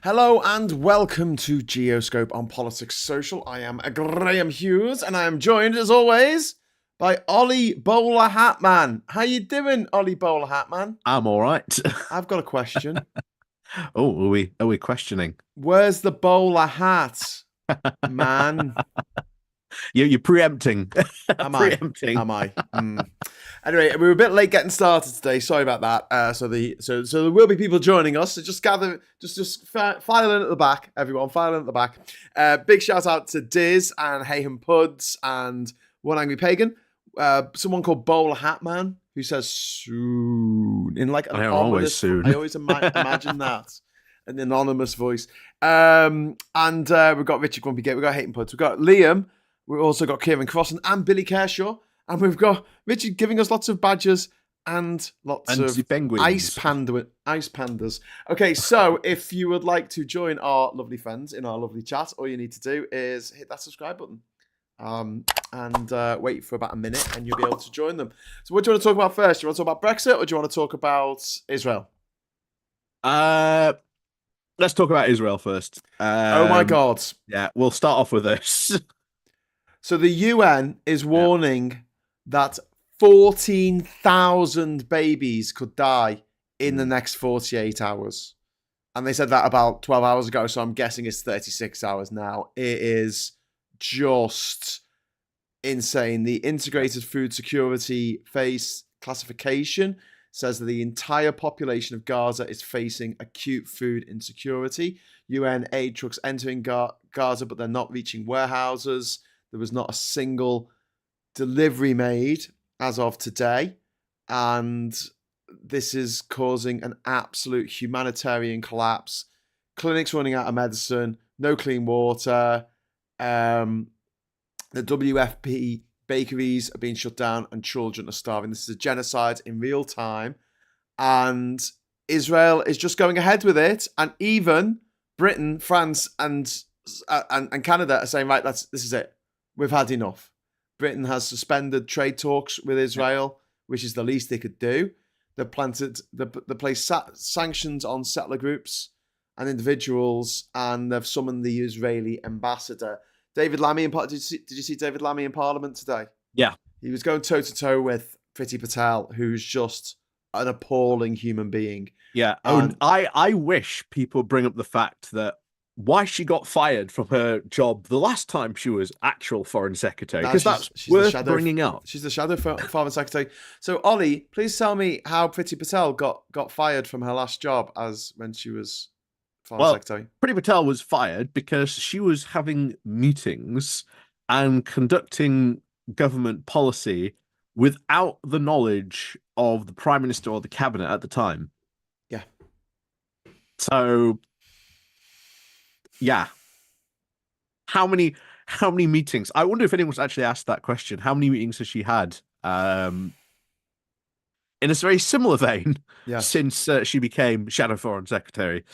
Hello and welcome to Geoscope on Politics Social. I am Graham Hughes and I am joined as always by Ollie Bowlerhatman. How you doing, Ollie Bowlerhatman? I'm all right. I've got a question. Oh, are we questioning? Where's the bowler hat, man? You're preempting. Am I? Preempting. Am I? Anyway, we were a bit late getting started today. Sorry about that. So there will be people joining us. So just gather, file in at the back, everyone. File in at the back. Big shout out to Diz and Hayham Puds and One Angry Pagan. Someone called Bowler Hat Man who says soon in like an I am always ominous. soon. I always imagine that. An anonymous voice. And we've got Richard Grumpy Gate. We've got Hayham Puds. We've got Liam. We've also got Kieran Crossan and Billy Kershaw. And we've got Richard giving us lots of badgers and lots of penguins. ice pandas. Okay, so if you would like to join our lovely friends in our lovely chat, all you need to do is hit that subscribe button and wait for about a minute and you'll be able to join them. So what do you want to talk about first? Do you want to talk about Brexit or do you want to talk about Israel? Let's talk about Israel first. Oh my God. Yeah, we'll start off with this. So the UN is warning that 14,000 babies could die in the next 48 hours. And they said that about 12 hours ago, so I'm guessing it's 36 hours now. It is just insane. The Integrated Food Security Phase classification says that the entire population of Gaza is facing acute food insecurity. UN aid trucks entering Gaza, but they're not reaching warehouses. There was not a single delivery made as of today. And this is causing an absolute humanitarian collapse. Clinics running out of medicine, no clean water. The WFP bakeries are being shut down and children are starving. This is a genocide in real time. And Israel is just going ahead with it. And even Britain, France, and Canada are saying, right, this is it. We've had enough. Britain has suspended trade talks with Israel, which is the least they could do. They've placed sanctions on settler groups and individuals, and they've summoned the Israeli ambassador. David Lammy, did you see David Lammy in Parliament today? Yeah. He was going toe-to-toe with Priti Patel, who's just an appalling human being. Yeah. And I wish people bring up the fact that why she got fired from her job the last time she was actual foreign secretary, because that's worth bringing up. She's the shadow foreign secretary. So Ollie, please tell me how Priti Patel got fired from her last job as when she was foreign secretary. Priti Patel was fired because she was having meetings and conducting government policy without the knowledge of the prime minister or the cabinet at the time. Yeah. So yeah. How many meetings? I wonder if anyone's actually asked that question. How many meetings has she had? In a very similar vein, since she became Shadow Foreign Secretary.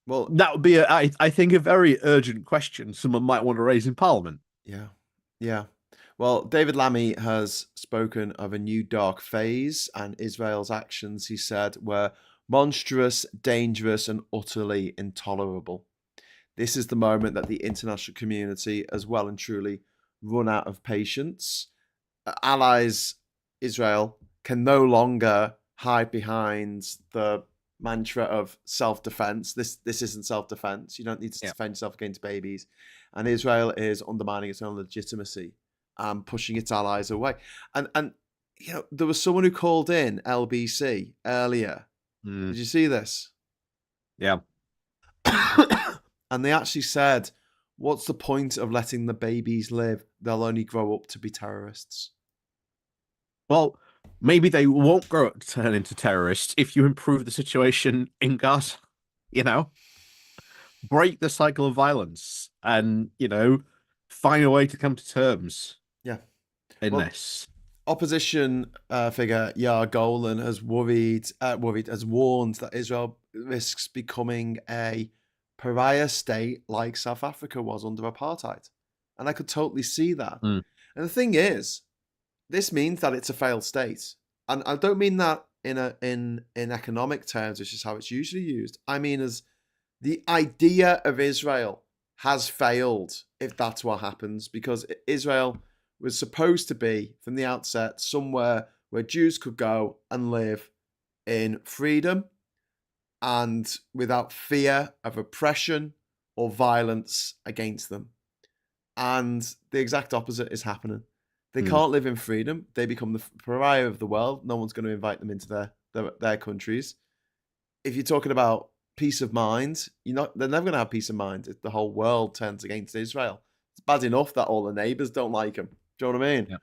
Well, that would be, I think, a very urgent question someone might want to raise in Parliament. Yeah, yeah. Well, David Lammy has spoken of a new dark phase, and Israel's actions, he said, were monstrous, dangerous, and utterly intolerable. This is the moment that the international community has well and truly run out of patience. Allies, Israel, can no longer hide behind the mantra of self-defense. This isn't self-defense. You don't need to defend yourself against babies. And Israel is undermining its own legitimacy and pushing its allies away. And you know, there was someone who called in LBC earlier. Did you see this? Yeah. And they actually said, what's the point of letting the babies live? They'll only grow up to be terrorists. Well, maybe they won't grow up to turn into terrorists if you improve the situation in Gaza. You know, break the cycle of violence and, you know, find a way to come to terms. Yeah. In this. Opposition figure Yair Golan has warned that Israel risks becoming a pariah state like South Africa was under apartheid. And I could totally see that. And the thing is, this means that it's a failed state. And I don't mean that in economic terms, which is how it's usually used. I mean as The idea of Israel has failed if that's what happens, because Israel was supposed to be, from the outset, somewhere where Jews could go and live in freedom and without fear of oppression or violence against them. And the exact opposite is happening. They can't live in freedom. They become the pariah of the world. No one's going to invite them into their countries. If you're talking about peace of mind, they're never going to have peace of mind if the whole world turns against Israel. It's bad enough that all the neighbors don't like them. Do you know what I mean? Yeah.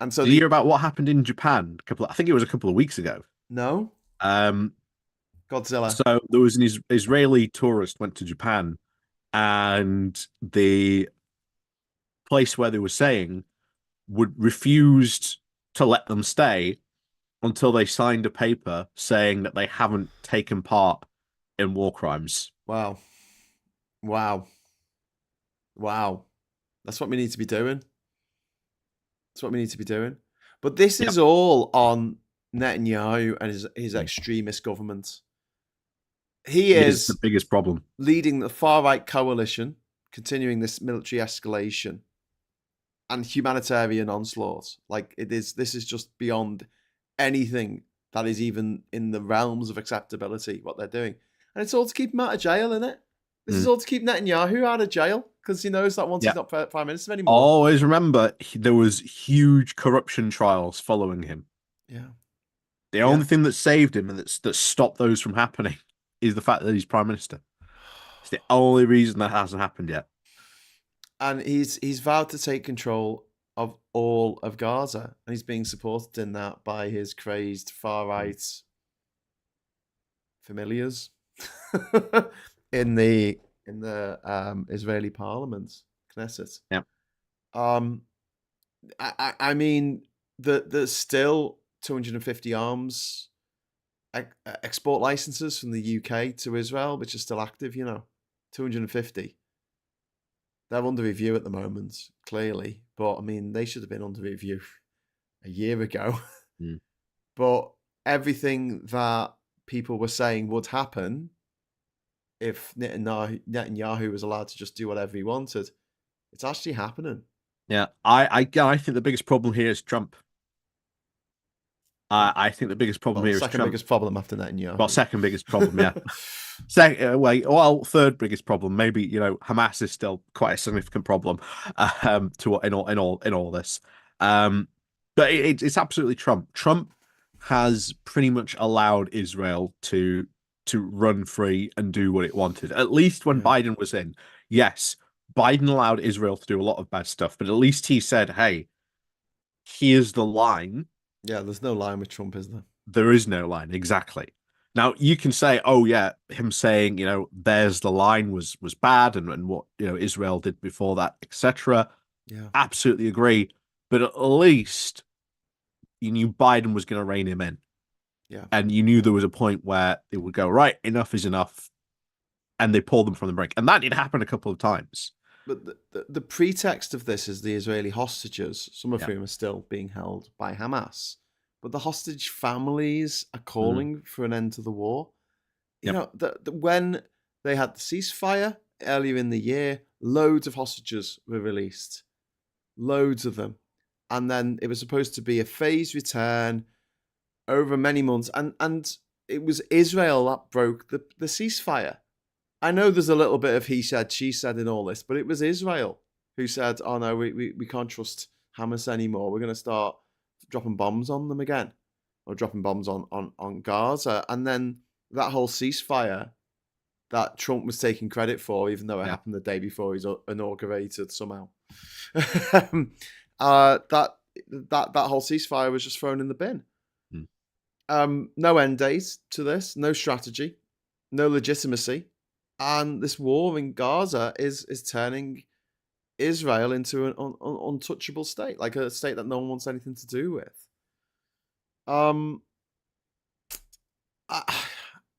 And so did you hear about what happened in Japan? I think it was a couple of weeks ago. No. Godzilla. So there was an Israeli tourist went to Japan, and the place where they were staying would refused to let them stay until they signed a paper saying that they haven't taken part in war crimes. Wow. That's what we need to be doing. But this is all on Netanyahu and his extremist government. He is the biggest problem, leading the far-right coalition, continuing this military escalation and humanitarian onslaught. This is just beyond anything that is even in the realms of acceptability, what they're doing. And it's all to keep him out of jail, isn't it? This is all to keep Netanyahu out of jail, because he knows that once he's not prime minister anymore. Always remember, there was huge corruption trials following him. Yeah. The only thing that saved him and that stopped those from happening is the fact that he's prime minister. It's the only reason that hasn't happened yet. And he's vowed to take control of all of Gaza, and he's being supported in that by his crazed far-right familiars in the Israeli parliament, Knesset. Yeah. I mean, there's still 250 arms export licenses from the UK to Israel, which are still active. 250. They're under review at the moment, clearly, but I mean, they should have been under review a year ago. But everything that people were saying would happen if Netanyahu was allowed to just do whatever he wanted, it's actually happening. Yeah, I think the biggest problem here is Trump. I think the biggest problem here is Trump. Second biggest problem after Netanyahu. Well, second biggest problem, yeah. Third biggest problem. Maybe Hamas is still quite a significant problem in all this. But it's absolutely Trump. Trump has pretty much allowed Israel to run free and do what it wanted. At least when Biden was in, yes, Biden allowed Israel to do a lot of bad stuff, but at least he said, "Hey, here's the line." Yeah, there's no line with Trump, is there? There is no line, exactly. Now you can say, "Oh yeah," him saying, "There's the line" was bad, and what Israel did before that, etc. Yeah, absolutely agree. But at least you knew Biden was going to rein him in. Yeah, and you knew there was a point where it would go, right, enough is enough, and they pulled them from the brink, and that did happen a couple of times. But the pretext of this is the Israeli hostages, some of whom are still being held by Hamas. But the hostage families are calling for an end to the war. When they had the ceasefire earlier in the year, loads of hostages were released. Loads of them. And then it was supposed to be a phased return over many months. And it was Israel that broke the ceasefire. I know there's a little bit of he said, she said in all this, but it was Israel who said, "Oh no, we can't trust Hamas anymore. We're going to start dropping bombs on them again, or dropping bombs on Gaza." And then that whole ceasefire that Trump was taking credit for, even though it happened the day before he's inaugurated somehow, that whole ceasefire was just thrown in the bin. No end date to this, no strategy, no legitimacy. And this war in Gaza is turning Israel into an untouchable state, like a state that no one wants anything to do with.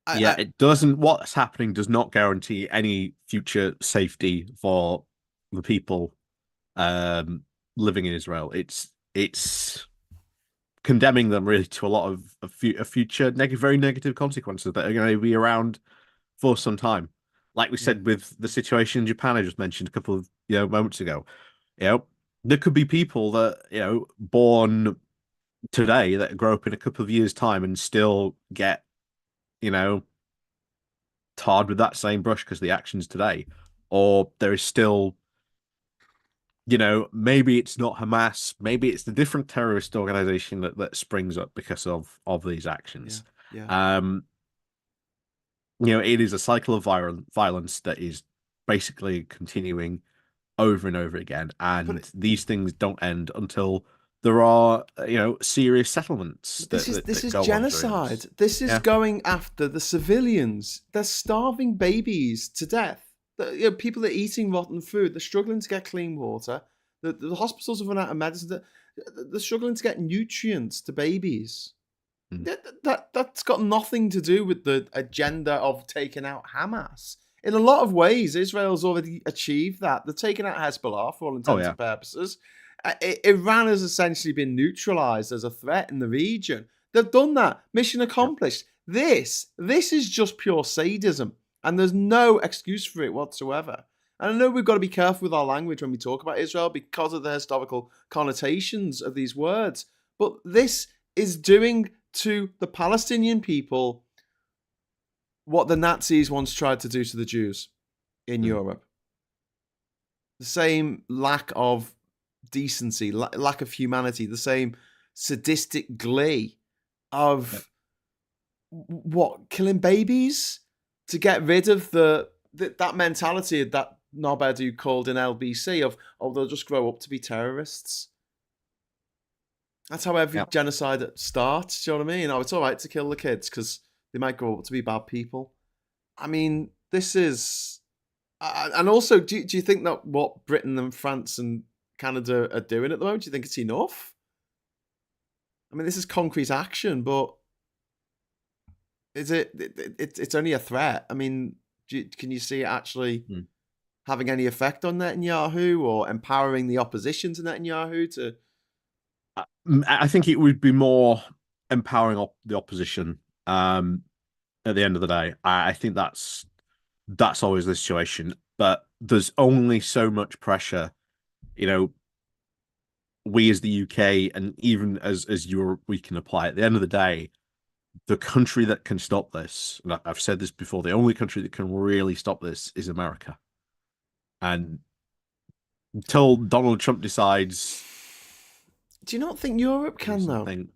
It doesn't. What's happening does not guarantee any future safety for the people living in Israel. It's condemning them really to a lot of future very negative consequences that are going to be around for some time. like we Yeah. said with the situation in Japan I just mentioned a couple of moments ago. You know, there could be people that born today that grow up in a couple of years' time and still get you know tarred with that same brush because the actions today, or there is still maybe it's not Hamas, maybe it's the different terrorist organization that springs up because of these Yeah. actions. Yeah. Um, it is a cycle of violence that is basically continuing over and over again, But and these things don't end until there are serious settlements this that is that, this that is go on during genocide. this. This is Yeah. going after the civilians. They're starving babies to death. People are eating rotten food. They're struggling to get clean water. The hospitals have run out of medicine. They're struggling to get nutrients to babies. Mm. That's got nothing to do with the agenda of taking out Hamas. In a lot of ways, Israel's already achieved that. They're taking out Hezbollah for all Oh intents yeah. and purposes. Iran has essentially been neutralized as a threat in the region. They've done that. Mission Yep. accomplished. This is just pure sadism, and there's no excuse for it whatsoever. And I know we've got to be careful with our language when we talk about Israel because of the historical connotations of these words. But this is doing to the Palestinian people what the Nazis once tried to do to the Jews in Mm. Europe. The same lack of decency, lack of humanity, the same sadistic glee Yep. of what, killing babies to get rid of that mentality that Nobadu called in LBC of, oh, they'll just grow up to be terrorists. That's how every Yep. genocide starts. Do you know what I mean? Oh, it's all right to kill the kids because they might grow up to be bad people. I mean, this is, and also, do you think that what Britain and France and Canada are doing at the moment, do you think it's enough? I mean, this is concrete action, but is it's only a threat. I mean, can you see it actually Mm. having any effect on Netanyahu or empowering the opposition to Netanyahu to? I think it would be more empowering the opposition. At the end of the day, I think that's always the situation. But there's only so much pressure, you know, we as the UK and even as Europe, we can apply. At the end of the day, the country that can stop this, and I've said this before, the only country that can really stop this is America. And until Donald Trump decides Do you not think Europe to do can though? something,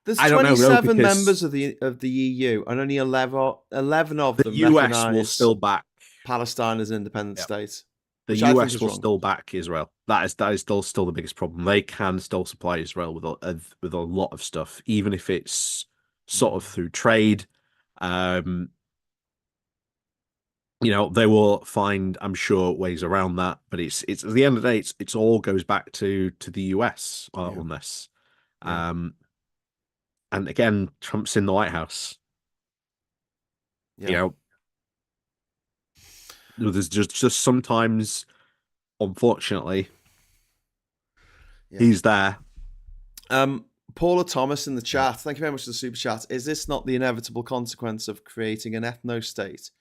There's I don't know, no, 27 because members of the EU, and only 11 of the them US will recognise still back. Palestine as an independent Yeah. state, The which I think US is will wrong. still back Israel. That is still the biggest problem. They can still supply Israel with a lot of stuff, even if it's sort of through trade. Um, they will find, I'm sure, ways around that. But it's at the end of the day, it's all goes back to the US Yeah, on this. yeah, Um, and again, Trump's in the White House. You yeah, know, there's just sometimes, unfortunately, yeah. he's there. Paula Thomas in the Yeah. chat. Thank you very much for the super chat. Is this not the inevitable consequence of creating an ethno state?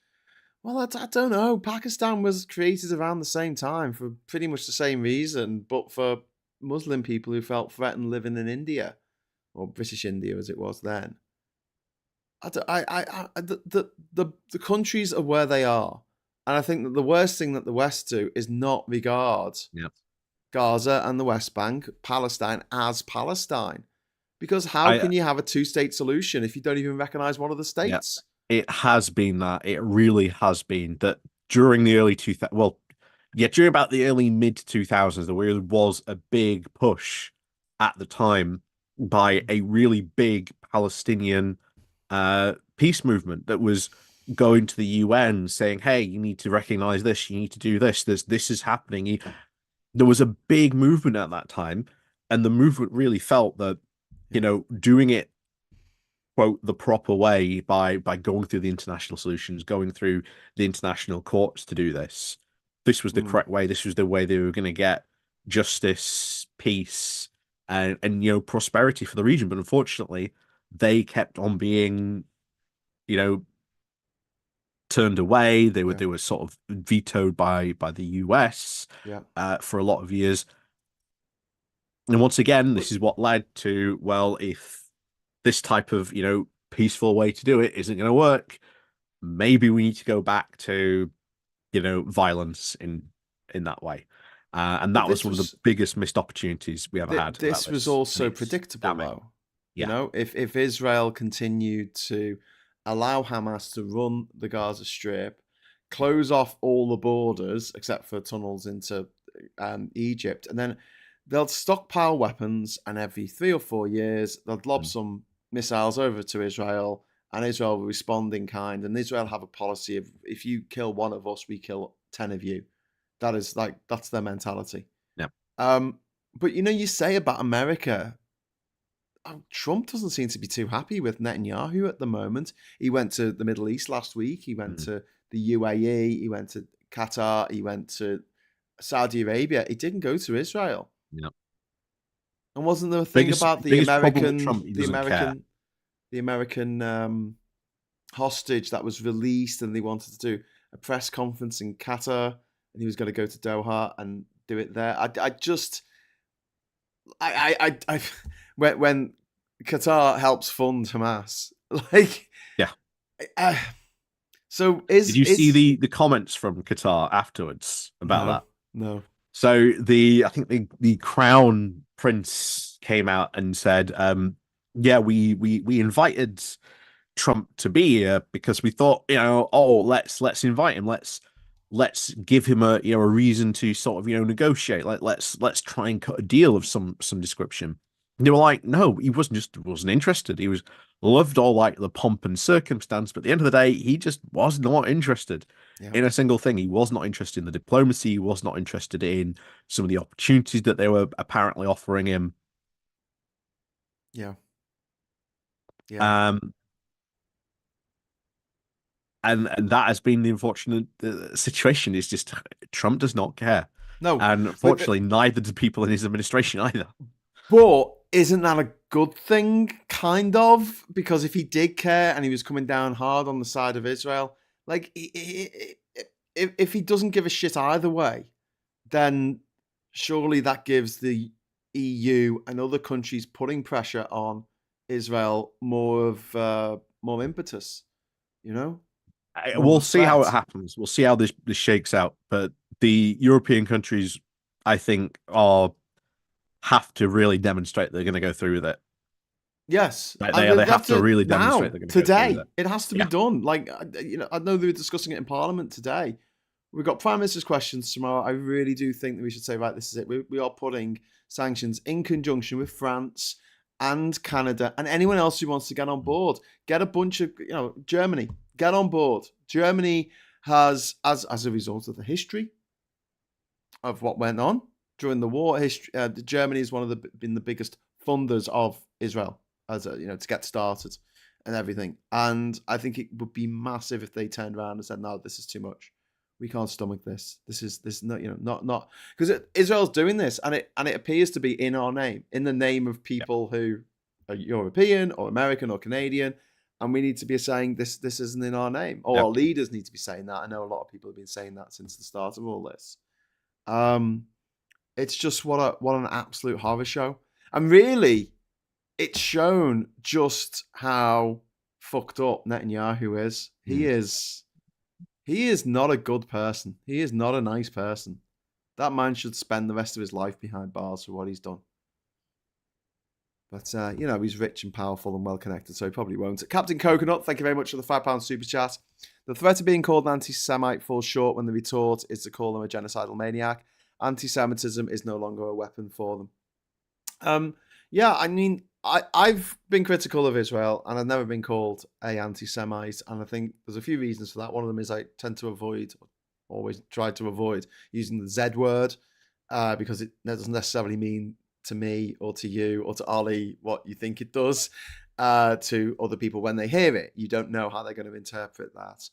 Well, I don't know. Pakistan was created around the same time for pretty much the same reason, but for Muslim people who felt threatened living in India, or British India as it was then. The countries are where they are, and I think that the worst thing that the West do is not regard Yeah. Gaza and the West Bank, Palestine as Palestine, because how I can you have a two-state solution if you don't even recognize one of the Yeah, states? it has been that. It really has been that during the early 2000s, well, yeah, during about the early mid 2000s, there really was a big push at the time by a really big Palestinian peace movement that was going to the UN saying, "Hey, you need to recognize this. You need to do this. This is happening." There was a big movement at that time, and the movement really felt that, doing it quote the proper way by going through the international solutions, going through the international courts to do this. This was the Mm, correct way. This was the way they were going to get justice, peace, and prosperity for the region. But unfortunately, they kept on being, you know, turned away. They were sort of vetoed by the US for a lot of years. And once again, this is what led to, well, if this type of, peaceful way to do it isn't going to work, maybe we need to go back to, violence in that way. And that was one of the biggest missed opportunities we ever had. This was also predictable, though. Yeah. If Israel continued to allow Hamas to run the Gaza Strip, close off all the borders except for tunnels into Egypt, and then they'll stockpile weapons, and every 3 or 4 years they'll lob some missiles over to Israel, and Israel will respond in kind. And Israel have a policy of, if you kill one of us, we kill 10 of you. That's their mentality. Yeah. But you say about America, Trump doesn't seem to be too happy with Netanyahu at the moment. He went to the Middle East last week. He went to the UAE. He went to Qatar. He went to Saudi Arabia. He didn't go to Israel. Yeah. And wasn't there a thing about the American hostage that was released, and they wanted to do a press conference in Qatar, and he was going to go to Doha and do it there? When Qatar helps fund Hamas, so did you see the comments from Qatar afterwards about that? No. So I think the Crown Prince came out and said, we invited Trump to be here because we thought, let's invite him, let's give him a reason to sort of negotiate, let's try and cut a deal of some description. And they were like, no, he wasn't interested. He loved all the pomp and circumstance, but at the end of the day, he just was not interested in a single thing. He was not interested in the diplomacy. He was not interested in some of the opportunities that they were apparently offering him. Yeah. And that has been the unfortunate situation. Is just Trump does not care. No, and unfortunately, neither do people in his administration either. But isn't that a good thing, kind of? Because if he did care and he was coming down hard on the side of Israel, if he doesn't give a shit either way, then surely that gives the EU and other countries putting pressure on Israel more impetus. We'll see how it happens. We'll see how this shakes out. But the European countries, I think, have to really demonstrate they're going to go through with it. Yes, they have to really demonstrate they're going to go through with it. It has to be done. I know they were discussing it in Parliament today. We've got Prime Minister's questions tomorrow. I really do think that we should say, right, this is it. We are putting sanctions in conjunction with France and Canada and anyone else who wants to get on board. Get a bunch of, Germany, get on board. Germany has, as a result of the history of what went on during the war, Germany is been the biggest funders of Israel to get started and everything. And I think it would be massive if they turned around and said, no, this is too much. We can't stomach this. This is not, not because Israel's doing this, and it appears to be in our name, in the name of people who are European or American or Canadian, and we need to be saying this isn't in our name, or our leaders need to be saying that. I know a lot of people have been saying that since the start of all this. It's just what an absolute horror show, and really, it's shown just how fucked up Netanyahu is. He is not a good person. He is not a nice person. That man should spend the rest of his life behind bars for what he's done. But, he's rich and powerful and well-connected, so he probably won't. Captain Coconut, thank you very much for the £5 super chat. The threat of being called an anti-Semite falls short when the retort is to call them a genocidal maniac. Anti-Semitism is no longer a weapon for them. I've been critical of Israel, and I've never been called a anti-Semite, and I think there's a few reasons for that. One of them is I tend to always tried to avoid using the Z word, because it doesn't necessarily mean to me or to you or to Ollie what you think it does to other people when they hear it. You don't know how they're going to interpret that.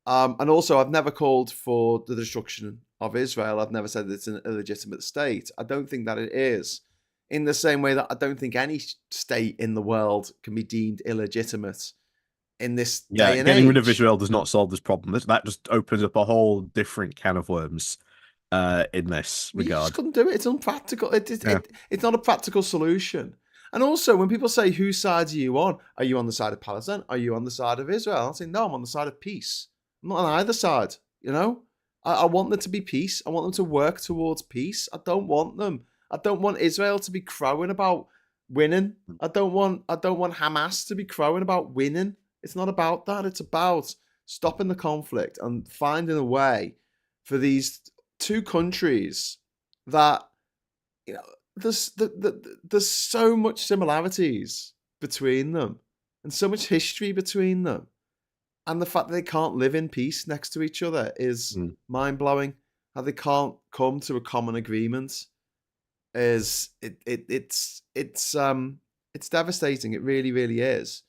And also, I've never called for the destruction of Israel. I've never said that it's an illegitimate state. I don't think that it is. In the same way that I don't think any state in the world can be deemed illegitimate in this day and getting age. rid of Israel does not solve this problem. That just opens up a whole different can of worms in this regard. You just couldn't do it. It's unpractical. It's not a practical solution. And also, when people say, whose side are you on? Are you on the side of Palestine? Are you on the side of Israel? I'm saying, no, I'm on the side of peace. I'm not on either side, you know? I want there to be peace. I want them to work towards peace. I don't want Israel to be crowing about winning. I don't want Hamas to be crowing about winning. It's not about that. It's about stopping the conflict and finding a way for these two countries that, you know, there's so much similarities between them and so much history between them, and the fact that they can't live in peace next to each other is mind-blowing. How they can't come to a common agreement is it's devastating. It really, really is.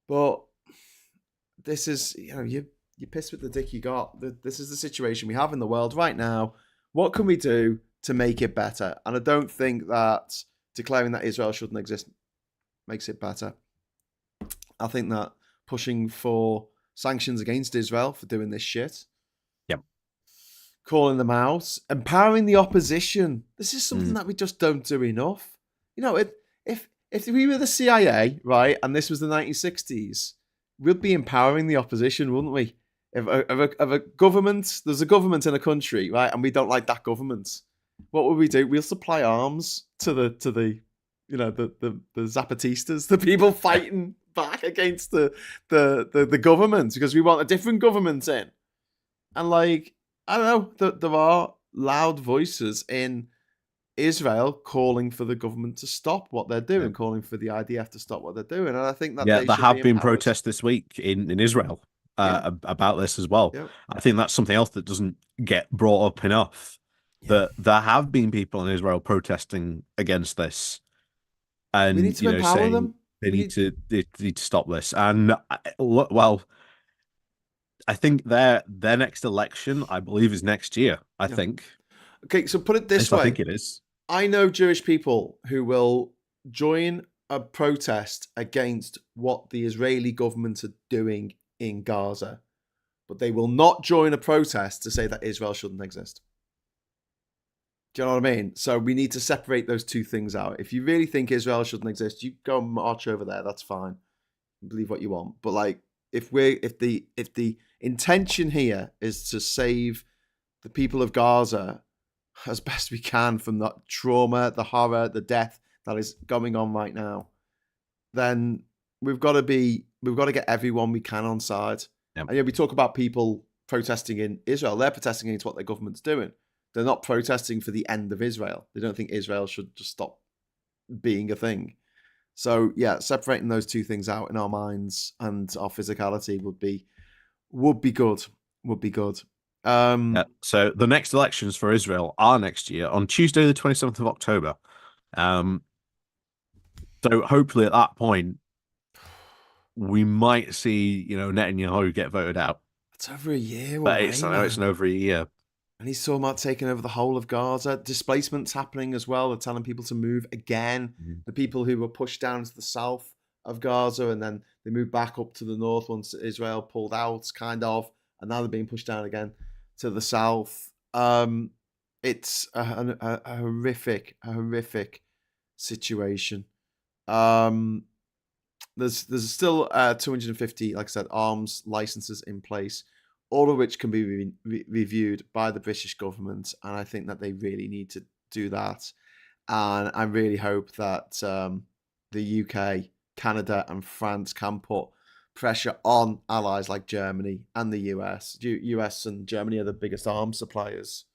But this is, you know, you piss with the dick you got. This is the situation we have in the world right now. What can we do to make it better? And I don't think that declaring that Israel shouldn't exist makes it better. I think that pushing for sanctions against Israel for doing this shit, calling them out, empowering the opposition. This is something that we just don't do enough. You know, if we were the CIA, right, and this was the 1960s, we'd be empowering the opposition, wouldn't we? If a government, there's a government in a country, right, and we don't like that government, what would we do? We'll supply arms to the you know, the Zapatistas, the people fighting back against the government, because we want a different government in. And like, I don't know, there are loud voices in Israel calling for the government to stop what they're doing, calling for the IDF to stop what they're doing. And I think that there have been protests this week in Israel about this as well. I think that's something else that doesn't get brought up enough. That there have been people in Israel protesting against this, and we need to empower them. They need to stop this. And well, I think their next election, I believe, is next year. I think. Okay, so put it this way. I think it is. I know Jewish people who will join a protest against what the Israeli government are doing in Gaza, but they will not join a protest to say that Israel shouldn't exist. Do you know what I mean? So we need to separate those two things out. If you really think Israel shouldn't exist, you go march over there. That's fine. Believe what you want. But like, if the intention here is to save the people of Gaza as best we can from that trauma, the horror, the death that is going on right now, then we've got to get everyone we can on side. And we talk about people protesting in Israel. They're protesting against what their government's doing. They're not protesting for the end of Israel. They don't think Israel should just stop being a thing. So yeah, separating those two things out in our minds and our physicality would be good. Would be good. So the next elections for Israel are next year on Tuesday, the 27th of October. So hopefully at that point, we might see, you know, Netanyahu get voted out. It's over a year. But it's over a year. And he's talking about taking over the whole of Gaza. Displacement's happening as well. They're telling people to move again. The people who were pushed down to the south of Gaza, and then they moved back up to the north once Israel pulled out, kind of. And now they're being pushed down again to the south. It's a horrific situation. There's still 250, like I said, arms licenses in place, all of which can be reviewed by the British government, and I think that they really need to do that. And I really hope that the UK, Canada, and France can put pressure on allies like Germany and the US. US and Germany are the biggest arms suppliers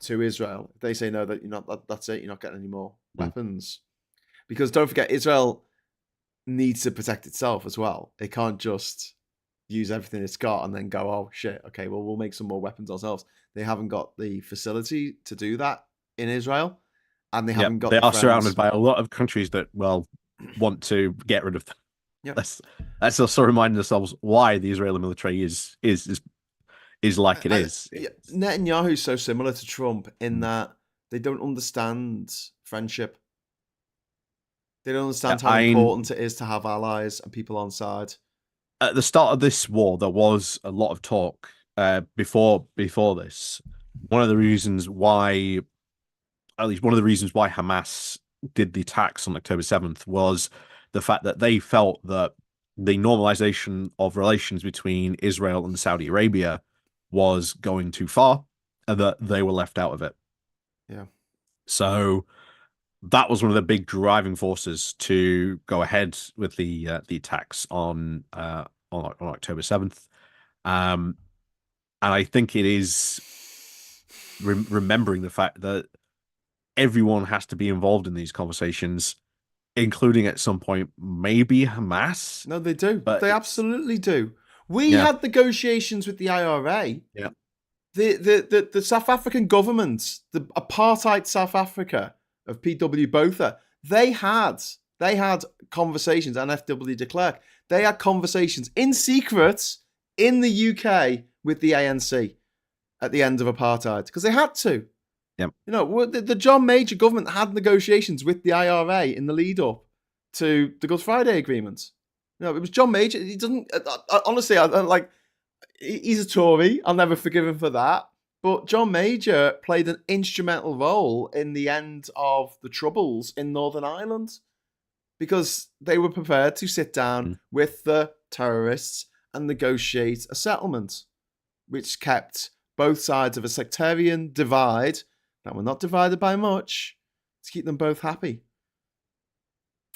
to Israel. If they say no, that that's it, you're not getting any more weapons. Because don't forget, Israel needs to protect itself as well. It can't just use everything it's got and then go, oh shit, okay, well, we'll make some more weapons ourselves. They haven't got the facility to do that in Israel, and they haven't got. They are surrounded by a lot of countries that want to get rid of them. Let's also remind ourselves why the Israeli military is like it is. Netanyahu's so similar to Trump in that they don't understand friendship. They don't understand how important it is to have allies and people on side. at the start of this war, there was a lot of talk before this. One of the reasons why, at least one of the reasons why Hamas did the attacks on October 7th was the fact that they felt that the normalization of relations between Israel and Saudi Arabia was going too far and that they were left out of it. Yeah. So that was one of the big driving forces to go ahead with the attacks on October 7th. And I think it is remembering the fact that everyone has to be involved in these conversations, including at some point maybe Hamas. No, they do. But they absolutely do. We had negotiations with the IRA. Yeah. The South African government, the apartheid South Africa of P.W. Botha, they had conversations, and F.W. de Klerk, they had conversations in secret in the UK with the ANC at the end of apartheid, because they had to. Yep. You know, the John Major government had negotiations with the IRA in the lead up to the Good Friday Agreement. You know, it was John Major. He doesn't, honestly, I like, he's a Tory. I'll never forgive him for that. But John Major played an instrumental role in the end of the Troubles in Northern Ireland, because they were prepared to sit down with the terrorists and negotiate a settlement, which kept both sides of a sectarian divide that were not divided by much to keep them both happy.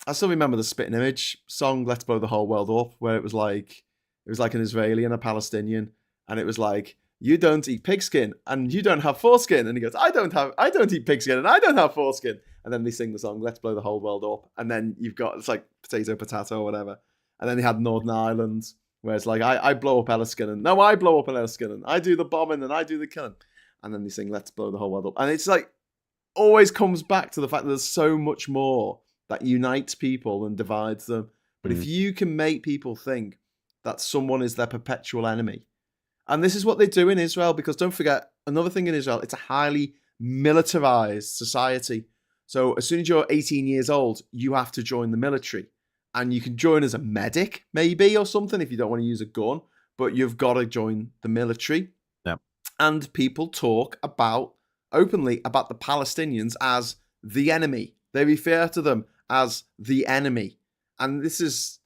I still remember the Spitting Image song, Let's Blow the Whole World Up, where it was like an Israeli and a Palestinian, and it was like, you don't eat pigskin and you don't have foreskin. And he goes, I don't eat pigskin and I don't have foreskin. And then they sing the song, Let's Blow the Whole World Up. And then you've got, it's like potato, or whatever. And then they had Northern Ireland, where it's like, I blow up Enniskillen. No, I blow up Enniskillen. I do the bombing and I do the killing. And then they sing, Let's Blow the Whole World Up. And it's like, always comes back to the fact that there's so much more that unites people and divides them. But if you can make people think that someone is their perpetual enemy, and this is what they do in Israel, because don't forget, another thing in Israel, it's a highly militarized society. So as soon as you're 18 years old, you have to join the military. And you can join as a medic, maybe, or something, if you don't want to use a gun. But you've got to join the military. Yeah. And people talk openly about the Palestinians as the enemy. They refer to them as the enemy. And this is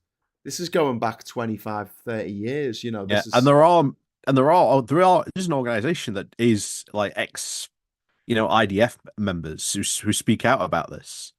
going back 25, 30 years, you know. There's an organization that is like IDF members who speak out about this,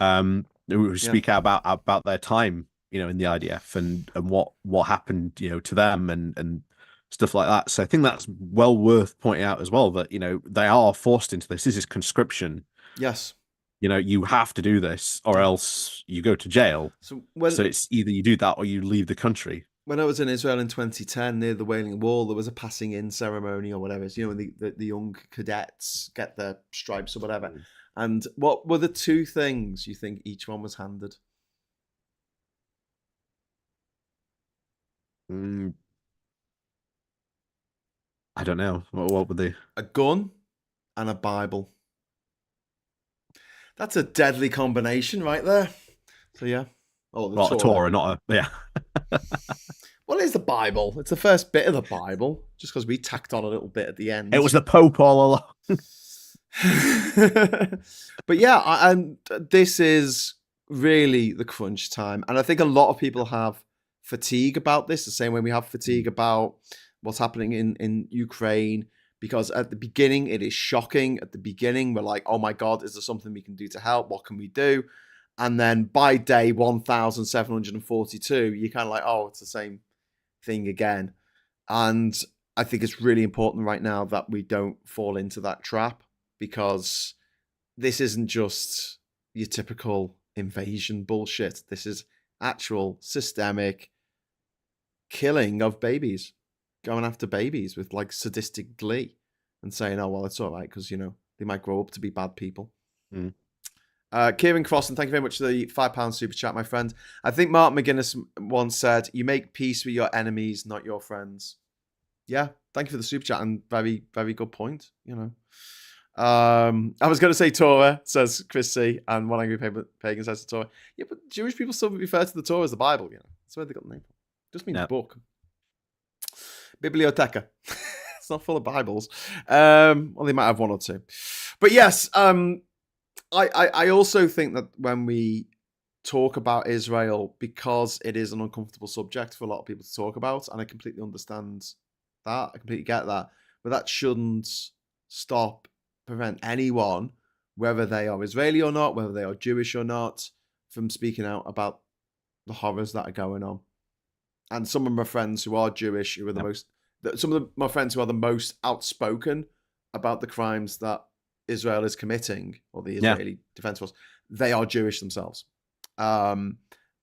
who speak out about their time, in the IDF and what happened, to them and stuff like that. So I think that's well worth pointing out as well, that, they are forced into this. This is conscription. Yes. You have to do this or else you go to jail. So it's either you do that or you leave the country. When I was in Israel in 2010 near the Wailing Wall, there was a passing in ceremony or whatever. It's, when the young cadets get their stripes or whatever. And what were the two things you think each one was handed? I don't know. What were they? A gun and a Bible. That's a deadly combination right there. So yeah. Oh, not a Torah, not a yeah. Well, it's the Bible. It's the first bit of the Bible, just because we tacked on a little bit at the end. It was the Pope all along. But yeah, and this is really the crunch time. And I think a lot of people have fatigue about this, the same way we have fatigue about what's happening in Ukraine. Because at the beginning, it is shocking. At the beginning, we're like, oh my God, is there something we can do to help? What can we do? And then by day 1,742, you're kind of like, oh, it's the same thing again. And I think it's really important right now that we don't fall into that trap, because this isn't just your typical invasion bullshit. This is actual systemic killing of babies, going after babies with like sadistic glee and saying, oh, well, it's all right because, they might grow up to be bad people. Kieran Crossan, thank you very much for the £5 super chat, my friend. I think Mark McGuinness once said, you make peace with your enemies, not your friends. Yeah, thank you for the super chat, and very, very good point, I was going to say Torah, says Chris C, and One Angry Pagan says the Torah. Yeah, but Jewish people still refer to the Torah as the Bible, That's where they got the name from. Just means book. Biblioteca. It's not full of Bibles. Well, they might have one or two. But yes, I also think that when we talk about Israel, because it is an uncomfortable subject for a lot of people to talk about, and I completely understand that. I completely get that. But that shouldn't prevent anyone, whether they are Israeli or not, whether they are Jewish or not, from speaking out about the horrors that are going on. And some of my friends who are Jewish, who are my friends who are the most outspoken about the crimes that Israel is committing, or the Israeli Defense Force, they are Jewish themselves. And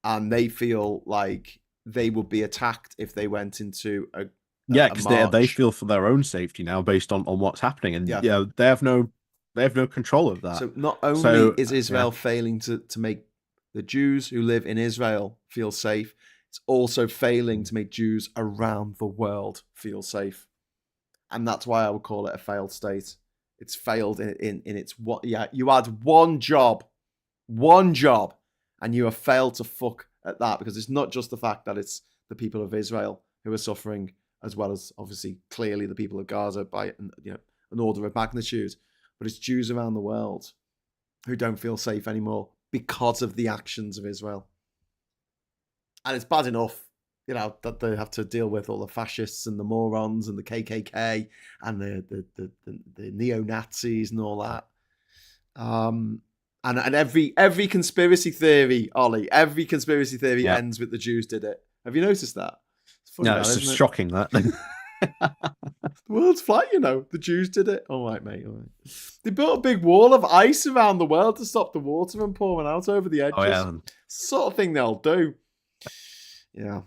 they feel like they would be attacked if they went into a because they feel for their own safety now based on what's happening, and they have no control of that. So not only is Israel failing to make the Jews who live in Israel feel safe, it's also failing to make Jews around the world feel safe. And that's why I would call it a failed state. It's failed in its what? Yeah, you had one job, and you have failed to fuck at that, because it's not just the fact that it's the people of Israel who are suffering, as well as obviously clearly the people of Gaza by an order of magnitude, but it's Jews around the world who don't feel safe anymore because of the actions of Israel. And it's bad enough, that they have to deal with all the fascists and the morons and the KKK and the neo-Nazis and all that. And every conspiracy theory, Ollie, ends with the Jews did it. Have you noticed that? It's funny, it's shocking that. The world's flat, the Jews did it. All right, mate. All right. They built a big wall of ice around the world to stop the water from pouring out over the edges. Oh, yeah. Sort of thing they'll do. Yeah.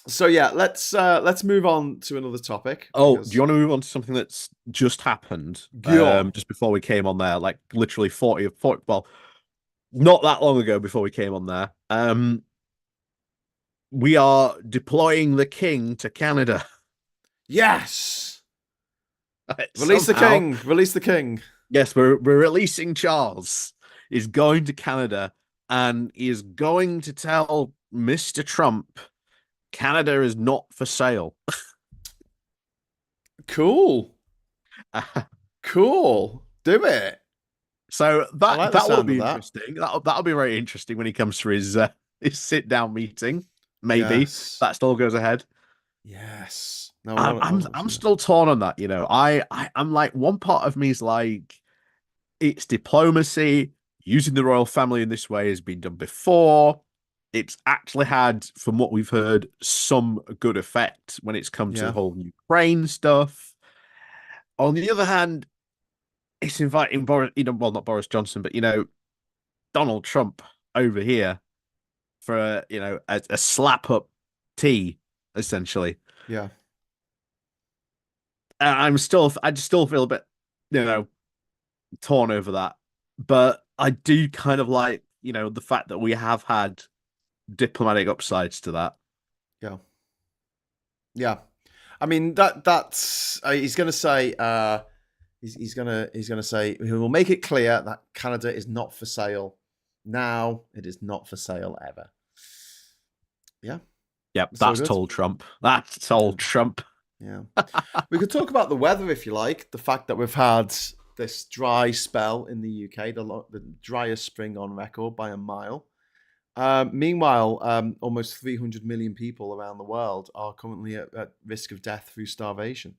So yeah, let's move on to another topic. Oh, do you want to move on to something that's just happened? Just before we came on there, like literally 40, well, not that long ago before we came on there. We are deploying the king to Canada. Yes. Release the king. Yes, we're releasing Charles. He's going to Canada, and he is going to tell Mr. Trump Canada is not for sale. Cool. Cool. Do it. So that will be interesting. That'll be very interesting when he comes for his sit down meeting. Maybe that still goes ahead. Yes. No, I'm still torn on that. I'm like, one part of me is like, it's diplomacy. Using the royal family in this way has been done before. It's actually had, from what we've heard, some good effect when it's come to the whole Ukraine stuff. On the other hand, it's inviting Boris, not Boris Johnson, but Donald Trump over here for a slap up tea, essentially. Yeah. I just still feel a bit, torn over that. But I do kind of like, the fact that we have had diplomatic upsides to that. Yeah. Yeah. I mean, that's he's going to say he's going to say he will make it clear that Canada is not for sale now. It is not for sale ever. Yeah. Yep, that's told Trump. That's told Trump. Yeah. We could talk about the weather if you like. The fact that we've had this dry spell in the UK, the driest spring on record by a mile. Meanwhile, almost 300 million people around the world are currently at risk of death through starvation.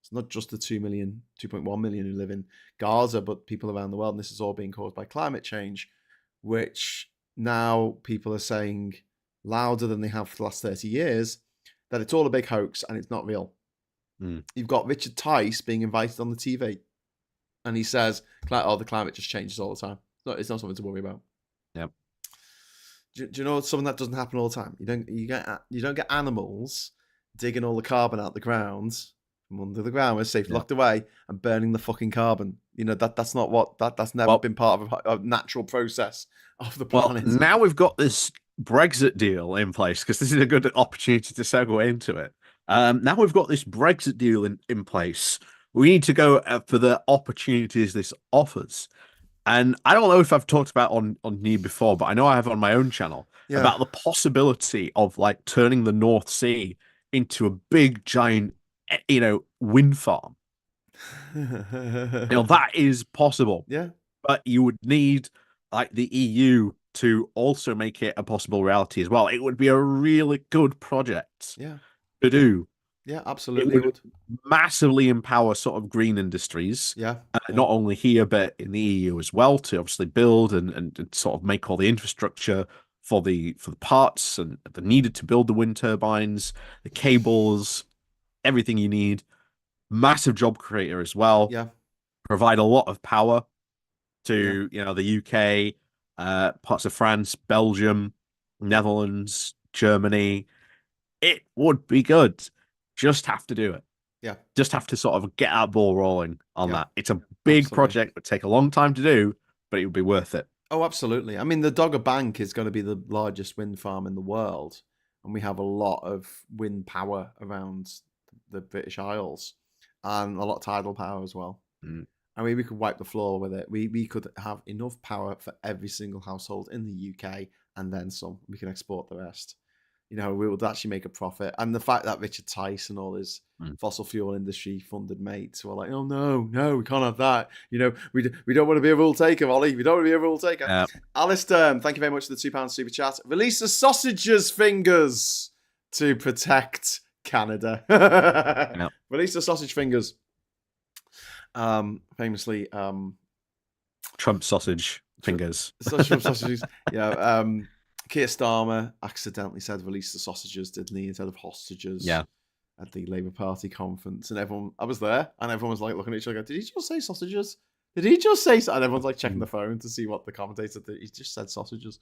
It's not just the 2.1 million who live in Gaza, but people around the world. And this is all being caused by climate change, which now people are saying louder than they have for the last 30 years, that it's all a big hoax and it's not real. You've got Richard Tice being invited on the TV, and he says, the climate just changes all the time. It's not something to worry about. Yep. Do you know something that doesn't happen all the time? You don't get animals digging all the carbon out the ground from under the ground, where it's safe, locked away, and burning the fucking carbon. That's not that's never been part of a natural process of the planet. Well, now we've got this Brexit deal in place, because this is a good opportunity to segue into it. Now we've got this Brexit deal in place. We need to go for the opportunities this offers. And I don't know if I've talked about on here before, but I know I have on my own channel Yeah. about the possibility of like turning the North Sea into a big giant, wind farm. That is possible, Yeah. but you would need like the EU to also make it a possible reality as well. It would be a really good project Yeah. to do. Yeah, It absolutely. It would would. massively empower sort of green industries, Yeah. not only here but in the EU as well, to obviously build and sort of make all the infrastructure for the parts and the needed to build the wind turbines, the cables, everything you need. Massive job creator as well. Yeah. Provide a lot of power Yeah. to the UK, parts of France, Belgium, Netherlands, Germany. It would be good. Just have to do it. Yeah. Just have to sort of get that ball rolling on Yeah. that. It's a big Absolutely. project, would take a long time to do, but it would be worth it. Oh, absolutely. I mean, the Dogger Bank is going to be the largest wind farm in the world, and we have a lot of wind power around the British Isles, and a lot of tidal power as well. Mm. I mean, we could wipe the floor with it. We could have enough power for every single household in the UK, and then some. We can export the rest. We would actually make a profit. And the fact that Richard Tice and all his fossil fuel industry funded mates were like, oh, no, we can't have that. We don't want to be a rule taker, Ollie. We don't want to be a rule taker. Alistair, thank you very much for the £2 super chat. Release the sausages fingers to protect Canada. Release the sausage fingers. Famously, Trump sausage fingers. Trump sausages. Yeah. Keir Starmer accidentally said release the sausages, didn't he, instead of hostages? Yeah. At the Labour Party conference, and I was there, and everyone was like looking at each other, did he just say sausages? Did he just say? And everyone's like checking the phone to see what the commentator did. He just said sausages.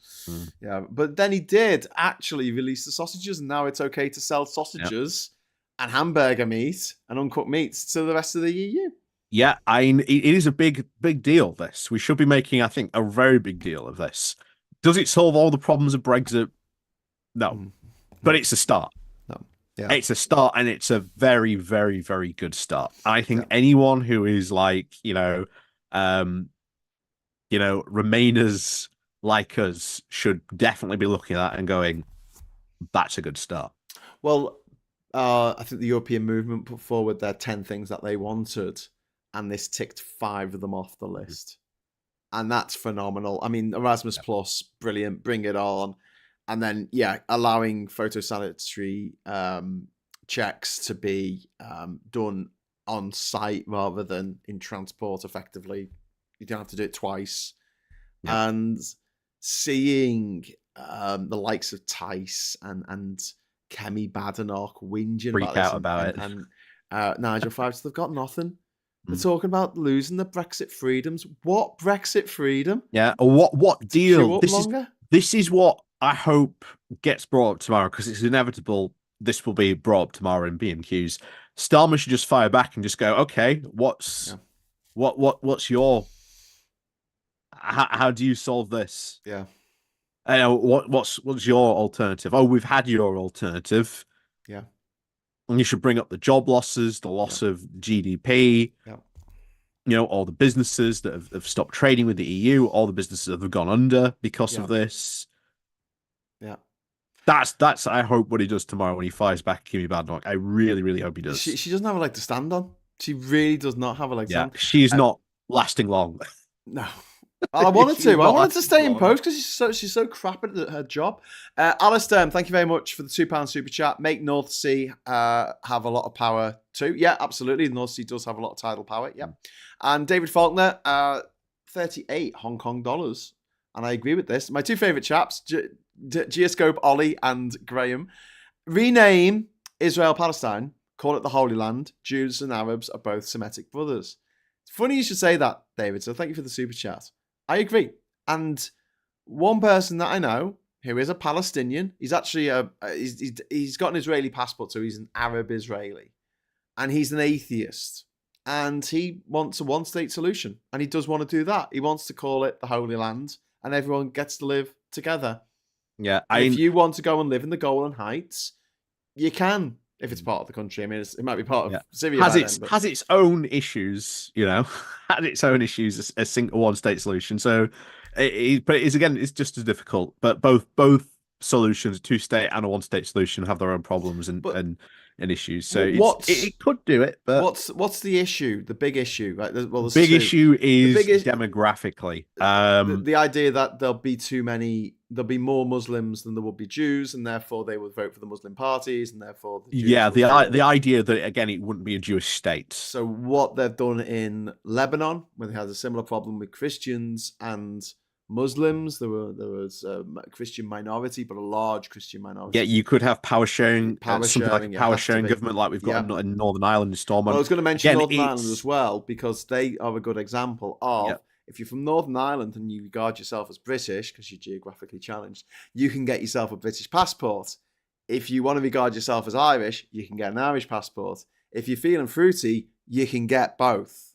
Yeah, but then he did actually release the sausages, and now it's okay to sell sausages and hamburger meat and uncooked meats to the rest of the EU. Yeah, it is a big deal. This we should be making, I think, a very big deal of this. Does it solve all the problems of Brexit? No, but it's a start. No, yeah, it's a start, and it's a very, very, very good start. I think anyone who is like, Remainers like us should definitely be looking at that and going, that's a good start. Well, I think the European movement put forward their 10 things that they wanted, and this ticked 5 of them off the list. And that's phenomenal. I mean, Erasmus Plus, brilliant, bring it on. And then, allowing photosanitary checks to be done on site rather than in transport effectively. You don't have to do it twice. Yeah. And seeing the likes of Tice and Kemi Badenoch whinging freak out about it. And Nigel Farage, they've got nothing. They're talking about losing the Brexit freedoms. What Brexit freedom? Yeah, what deal? This is what I hope gets brought up tomorrow, because it's inevitable. This will be brought up tomorrow in B&Qs. Starmer should just fire back and just go, okay, what's your? How do you solve this? Yeah. What's your alternative? Oh, we've had your alternative. Yeah. And you should bring up the job losses, the loss of GDP, all the businesses that have stopped trading with the EU, all the businesses that have gone under because of this. Yeah. That's I hope what he does tomorrow when he fires back Kemi Badenoch. I really, really hope he does. She doesn't have a leg to stand on. She really does not have a leg to stand on. She's not lasting long. No. I wanted to stay in post because she's so crap at her job. Alistair, thank you very much for the £2 super chat. Make North Sea have a lot of power too. Yeah, absolutely. The North Sea does have a lot of tidal power. Yeah. And David Faulkner, 38 Hong Kong dollars. And I agree with this. My two favourite chaps, Geoscope, Ollie and Graham. Rename Israel-Palestine. Call it the Holy Land. Jews and Arabs are both Semitic brothers. It's funny you should say that, David. So thank you for the super chat. I agree. And one person that I know who is a Palestinian, he's actually he's got an Israeli passport, so he's an Arab Israeli. And he's an atheist. And he wants a one-state solution. And he does want to do that. He wants to call it the Holy Land, and everyone gets to live together. Yeah. If you want to go and live in the Golan Heights, you can. if it's part of the country. I mean, it might be part of Yeah. Syria by then. But... has its own issues, has its own issues. A single one-state solution. So, but it is again, it's just as difficult. But both solutions, a two-state and a one-state solution, have their own problems and issues. So it could do it. But what's the issue? The big issue, right? Well, big issue is demographically. The idea that there'll be more Muslims than there would be Jews, and therefore they would vote for the Muslim parties, and therefore the idea that again it wouldn't be a Jewish state. So what they've done in Lebanon, where they had a similar problem with Christians and Muslims, there was a Christian minority, but a large Christian minority. Yeah, you could have power sharing government like we've got in Northern Ireland in Stormont. Well, I was going to mention Northern Ireland as well, because they are a good example of if you're from Northern Ireland and you regard yourself as British because you're geographically challenged, you can get yourself a British passport. If you want to regard yourself as Irish, you can get an Irish passport. If you're feeling fruity, you can get both.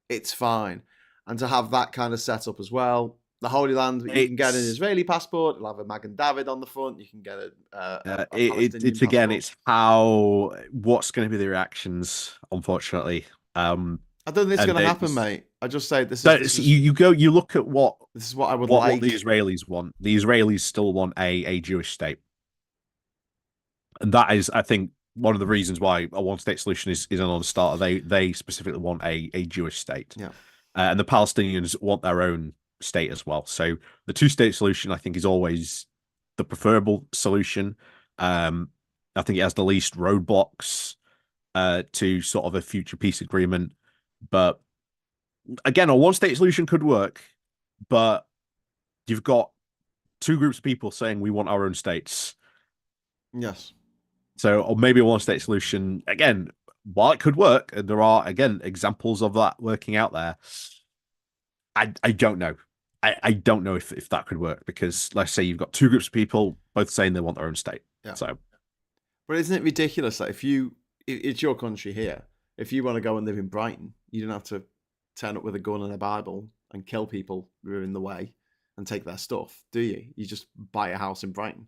It's fine. And to have that kind of setup as well. The Holy Land, you can get an Israeli passport. It'll have a Magen David on the front. You can get a it's again, it's what's going to be the reactions, unfortunately. I don't think it's going to happen, mate. I just say this is you look at what this is what I would like. What the Israelis want. The Israelis still want a Jewish state, and that is, I think, one of the reasons why a one-state solution is a non-starter. They specifically want a Jewish state, and the Palestinians want their own state as well. So the two-state solution, I think, is always the preferable solution. I think it has the least roadblocks to sort of a future peace agreement. But again, a one-state solution could work, but you've got two groups of people saying we want our own states. Yes. So, or maybe a one-state solution, again, while it could work, and there are, again, examples of that working out there, I don't know. I don't know if that could work, because let's say you've got two groups of people both saying they want their own state. Yeah. So, but isn't it ridiculous that it's your country here, if you want to go and live in Brighton, you don't have to turn up with a gun and a Bible and kill people who are in the way and take their stuff, do you? You just buy a house in Brighton.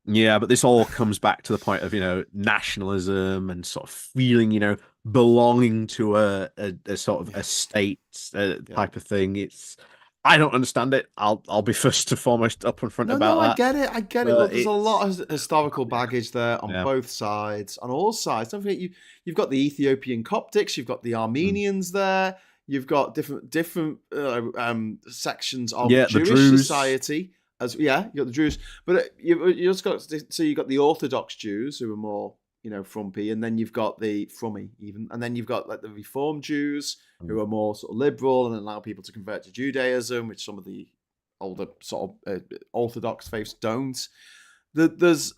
Yeah, but this all comes back to the point of, nationalism and sort of feeling, belonging to a sort of a state type of thing. I don't understand it. I'll be first and foremost up in front about that. I get it. Look, there's a lot of historical baggage there on both sides, on all sides. Don't forget, you've got the Ethiopian Coptics, you've got the Armenians there, you've got different sections of Jewish society. You got the Jews, but you just got you got the Orthodox Jews who are more frumpy, and then you've got the frummy even, and then you've got like the Reformed Jews who are more sort of liberal and allow people to convert to Judaism, which some of the older sort of Orthodox faiths don't. There's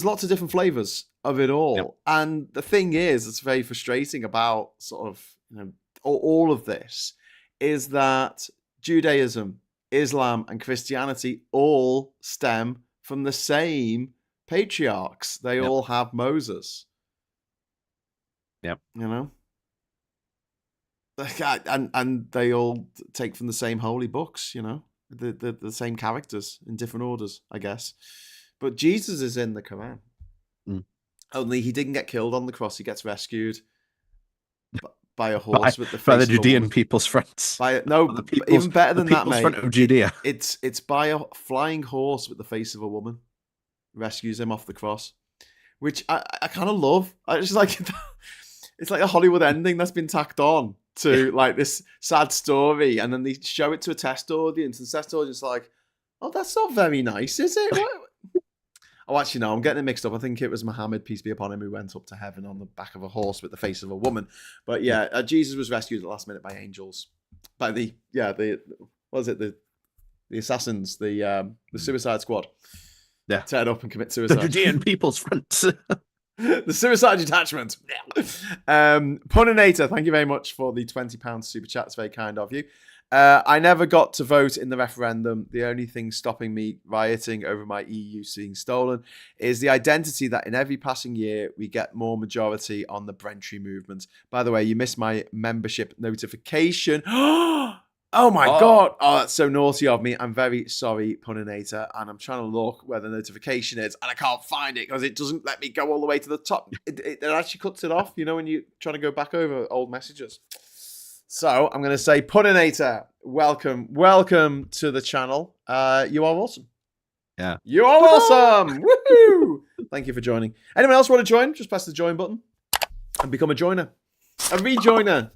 lots of different flavors of it all, and the thing is, it's very frustrating about sort of all of this is that Judaism, Islam and Christianity all stem from the same patriarchs. They all have Moses. Yep. And they all take from the same holy books, the same characters in different orders, I guess. But Jesus is in the Quran. Only he didn't get killed on the cross. He gets rescued by a horse with the face by the of Judean people's friends. Even better than that, mate. Front of Judea. It's by a flying horse with the face of a woman. Rescues him off the cross, which I kind of love. I just like it's like a Hollywood ending that's been tacked on to like this sad story, and then they show it to a test audience, and the test audience is like, "Oh, that's not very nice, is it?" Oh, actually, no, I'm getting it mixed up. I think it was Muhammad, peace be upon him, who went up to heaven on the back of a horse with the face of a woman. But yeah, Jesus was rescued at the last minute by angels, by the assassins, the Suicide Squad. Yeah, turn up and commit suicide. The Judean People's Front. The Suicide Detachment. Puninator, thank you very much for the £20 super chat. It's very kind of you. I never got to vote in the referendum. The only thing stopping me rioting over my EU being stolen is the identity that in every passing year we get more majority on the Brentry movement. By the way, you missed my membership notification. Oh my God. Oh, that's so naughty of me. I'm very sorry, Puninator. And I'm trying to look where the notification is and I can't find it because it doesn't let me go all the way to the top. It actually cuts it off, when you're trying to go back over old messages. So I'm going to say, Puninator, welcome to the channel. You are awesome. Yeah. You are awesome. Woohoo! Thank you for joining. Anyone else want to join? Just press the join button and become a joiner. A rejoiner.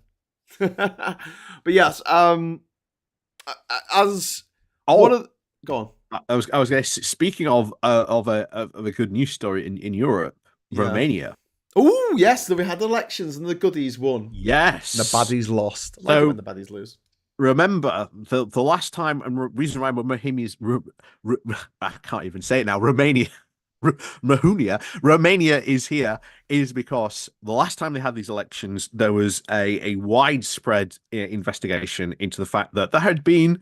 But yes, go on. I was going to, speaking of a good news story in Europe, Romania. Oh yes, we had elections and the goodies won. Yes, and the baddies lost. I like it when the baddies lose. Remember the last time, and reason why Bohemia's I can't even say it now. Romania is here is because the last time they had these elections, there was a widespread investigation into the fact that there had been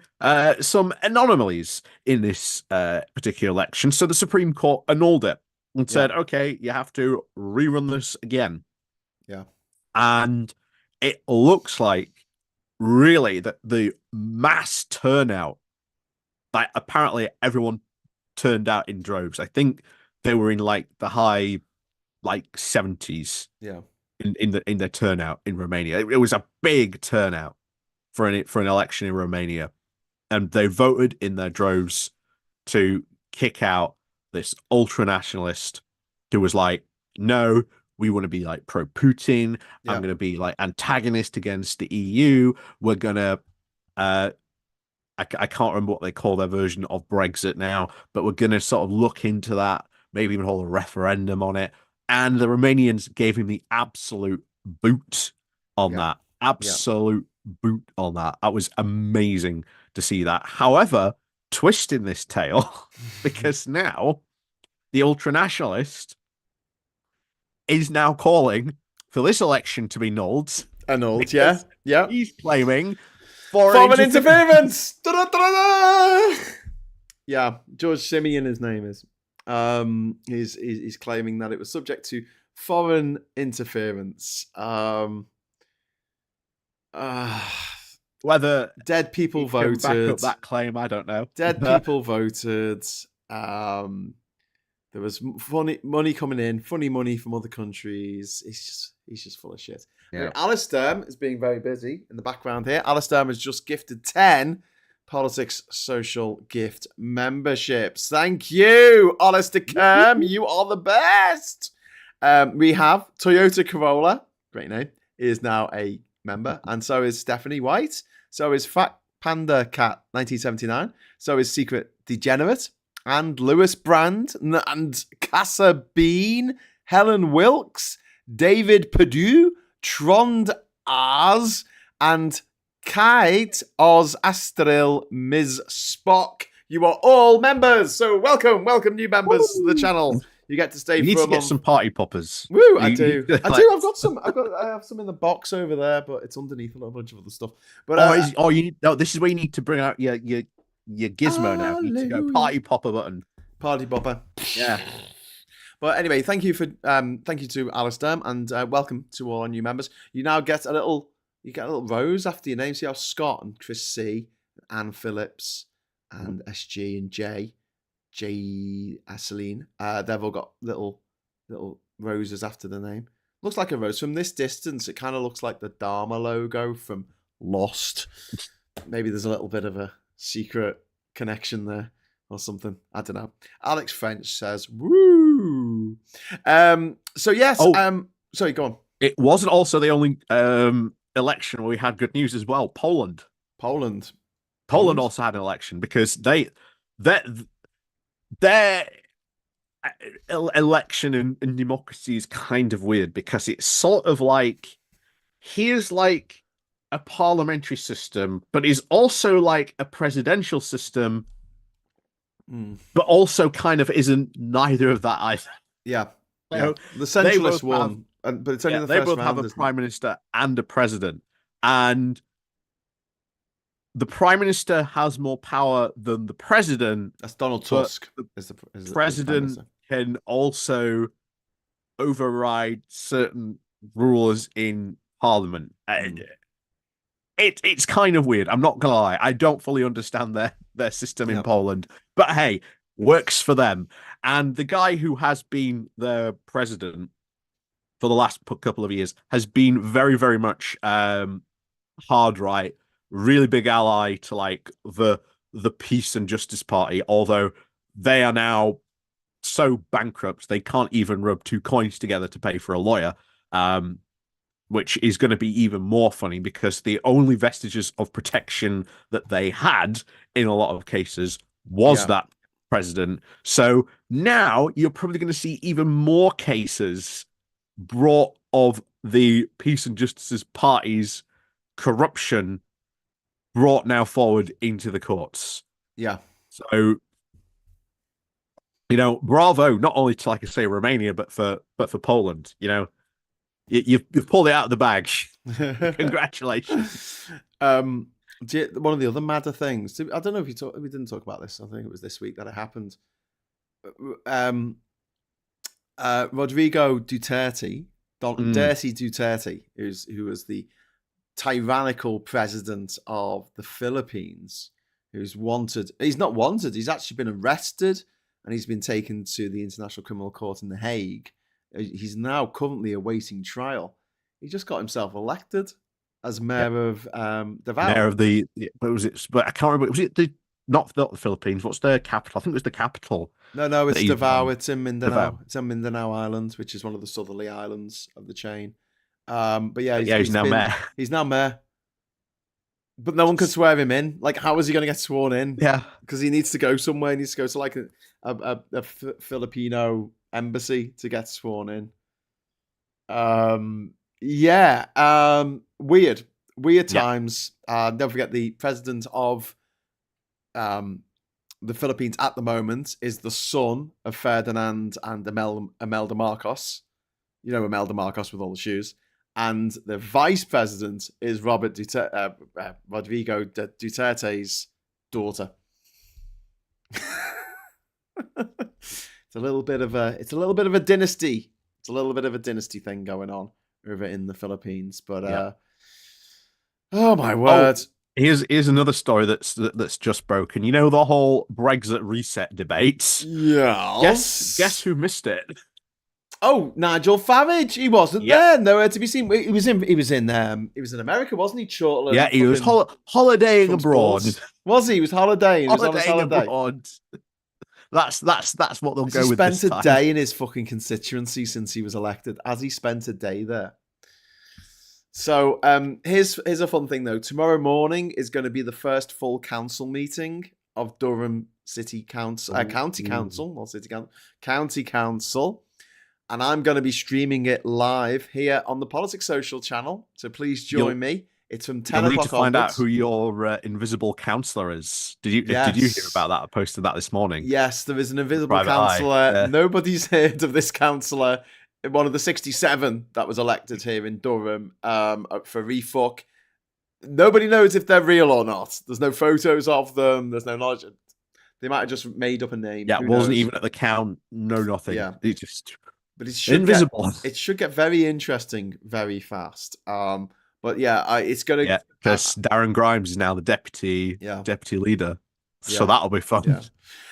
some anomalies in this particular election. So the Supreme Court annulled it and said, okay, you have to rerun this again. Yeah. And it looks like really that the mass turnout, like apparently everyone turned out in droves. I think they were in like the high 70s in the turnout in Romania. It was a big turnout for an election in Romania, and they voted in their droves to kick out this ultra nationalist who was like, no, we want to be like pro Putin. I'm going to be like antagonist against the EU. We're going to I can't remember what they call their version of Brexit now, but we're going to sort of look into that, maybe even hold a referendum on it. And the Romanians gave him the absolute boot on that. Absolute boot on that. That was amazing to see that. However, twist in this tale, because now the ultranationalist is now calling for this election to be annulled. Annulled, yeah. He's claiming foreign interference. Yeah, George Simeon, his name is. He's claiming that it was subject to foreign interference. Whether dead people voted, back up that claim, I don't know. Dead people voted. There was funny money coming in, funny money from other countries. He's just full of shit. Yeah. Alistair is being very busy in the background here. Alistair has just gifted 10 Politics Social Gift memberships. Thank you, Alistair Kerm. You are the best. We have Toyota Corolla, great name, is now a member. And so is Stephanie White. So is Fat Panda Cat 1979. So is Secret Degenerate. And Lewis Brand. And Casa Bean. Helen Wilkes. David Perdue. Trond Ars. And Kite Oz Astril Ms. Spock. You are all members. So welcome new members to the channel. You get to stay. You need to get some party poppers. Woo! I do. I've got some. I have some in the box over there, but it's underneath a bunch of other stuff. But you need. No, this is where you need to bring out your gizmo now. You need to go party popper button. Party popper. Yeah. But anyway, thank you to Alistair, and welcome to all our new members. You now get a little rose after your name. See how Scott and Chris C, Anne Phillips, and SG and J Celine, they've all got little roses after the name. Looks like a rose from this distance. It kind of looks like the Dharma logo from Lost. Maybe there's a little bit of a secret connection there or something. I don't know. Alex French says, "Woo!" So yes. Sorry, go on. It wasn't also the only election where we had good news as well. Poland also had an election because their election and democracy is kind of weird because it's sort of like here's like a parliamentary system, but is also like a presidential system, but also kind of isn't neither of that either. Yeah. So the centralist one, but it's only the first round. They both have a prime minister and a president, and the prime minister has more power than the president. That's Donald Tusk. The president can also override certain rules in parliament. it's kind of weird. I'm not gonna lie. I don't fully understand their system in Yeah. Poland, but hey, works for them. And the guy who has been the president for the last couple of years has been very, very much hard right, really big ally to like the Peace and Justice Party, although they are now so bankrupt they can't even rub two coins together to pay for a lawyer. Which is going to be even more funny because the only vestiges of protection that they had in a lot of cases was Yeah. that president. So now you're probably going to see even more cases brought of the Peace and Justice's party's corruption brought now forward into the courts. Yeah. So, bravo, not only to, like I say, Romania, but for Poland. You've pulled it out of the bag. Congratulations. One of the other madder things, I don't know if we didn't talk about this. I think it was this week that it happened. Rodrigo Duterte, Dirty Duterte, who was the tyrannical president of the Philippines, who's wanted. He's not wanted. He's actually been arrested and he's been taken to the International Criminal Court in The Hague. He's now currently awaiting trial. He just got himself elected as mayor of Davao. Mayor of but I can't remember. Was it not the Philippines? What's their capital? I think it was the capital. No, it's Davao. It's in Mindanao. Davao. It's on Mindanao Island, which is one of the southerly islands of the chain. But yeah, he's now mayor. He's now mayor. But no one can swear him in. Like, how is he going to get sworn in? Yeah, because he needs to go somewhere. He needs to go to like a Filipino embassy to get sworn in. Weird times. Don't forget the president of the Philippines at the moment is the son of Ferdinand and Imelda Marcos. You know Imelda Marcos with all the shoes. And the vice president is Rodrigo Duterte's daughter. It's a little bit of a dynasty. It's a little bit of a dynasty thing going on over in the Philippines. But oh my word. Here's another story that's just broken. You know the whole Brexit reset debate? Yeah. Guess who missed it? Oh, Nigel Farage. He wasn't there. Nowhere to be seen. He was in America, wasn't he? Shortly. Yeah, he was holidaying abroad. Was he? He was holidaying. He was on his holiday. Abroad. That's what they'll go with. He spent a day in his fucking constituency since he was elected. Has he spent a day there? So here's a fun thing though. Tomorrow morning is going to be the first full council meeting of Durham City Council, County Council, not City Council, County Council, and I'm going to be streaming it live here on the Politics Social channel. So please join me. It's from 10 o'clock. Need to find out who your invisible councillor is. Did you hear about that? I posted that this morning. Yes, there is an invisible councillor. Yeah. Nobody's heard of this councillor. One of the 67 that was elected here in Durham for refuck. Nobody knows if they're real or not. There's no photos of them. There's no knowledge. They might have just made up a name. Yeah, it wasn't even at the count. No, nothing. Yeah. But it invisible. It should get very interesting very fast. But yeah, it's going to... Yeah, because Darren Grimes is now the deputy leader. So that'll be fun. Yeah.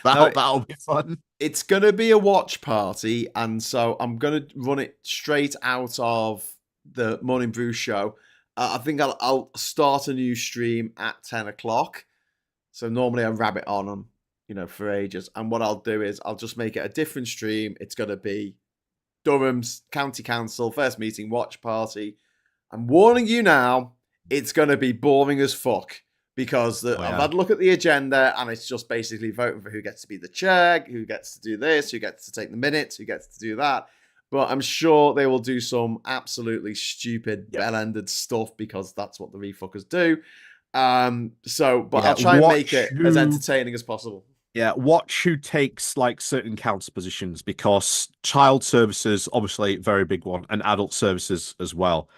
That'll be fun. It's going to be a watch party, and so I'm going to run it straight out of the Morning Brew show. I think I'll start a new stream at 10 o'clock. So normally I rabbit on them, for ages. And what I'll do is I'll just make it a different stream. It's going to be Durham's County Council first meeting watch party. I'm warning you now, it's going to be boring as fuck. Because I've had a look at the agenda and it's just basically voting for who gets to be the chair, who gets to do this, who gets to take the minutes, who gets to do that. But I'm sure they will do some absolutely stupid, bell-ended stuff because that's what the refuckers do. I'll try and make it as entertaining as possible. Yeah, watch who takes like certain council positions because child services, obviously, very big one, and adult services as well.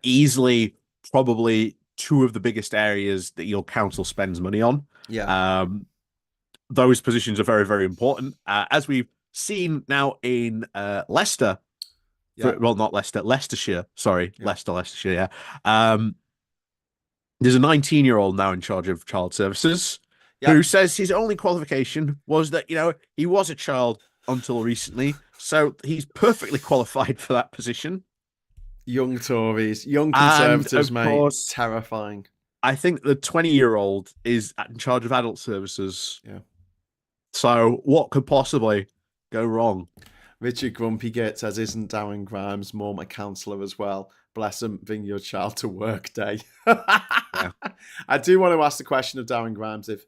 Easily, probably two of the biggest areas that your council spends money on. Yeah. Those positions are very, very important. As we've seen now in Leicester, not Leicester, Leicestershire. Sorry, Leicestershire. There's a 19-year-old now in charge of child services who says his only qualification was that, he was a child until recently. So he's perfectly qualified for that position. Young Tories, young Conservatives, mate. Course, terrifying. I think the 20-year-old is in charge of adult services. Yeah. So what could possibly go wrong? Richard Grumpygate says, isn't Darren Grimes' mum a counsellor as well? Bless him, bring your child to work day. Yeah. I do want to ask the question of Darren Grimes if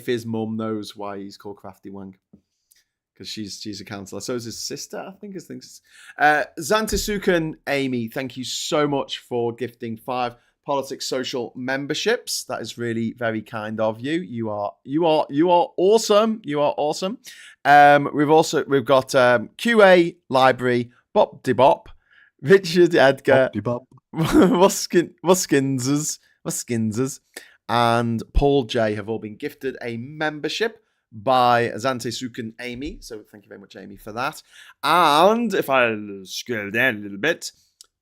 his mum knows why he's called Crafty Wang. Because she's a counsellor. So is his sister, I think. Zantasukan Amy, thank you so much for gifting 5 Politics Social memberships. That is really very kind of you. You are awesome. You are awesome. We've got QA Library, Bop de Bop, Richard Edgar, Muskinsers, and Paul J have all been gifted a membership by Zante Sukan Amy. So thank you very much, Amy, for that. And if I scroll down a little bit,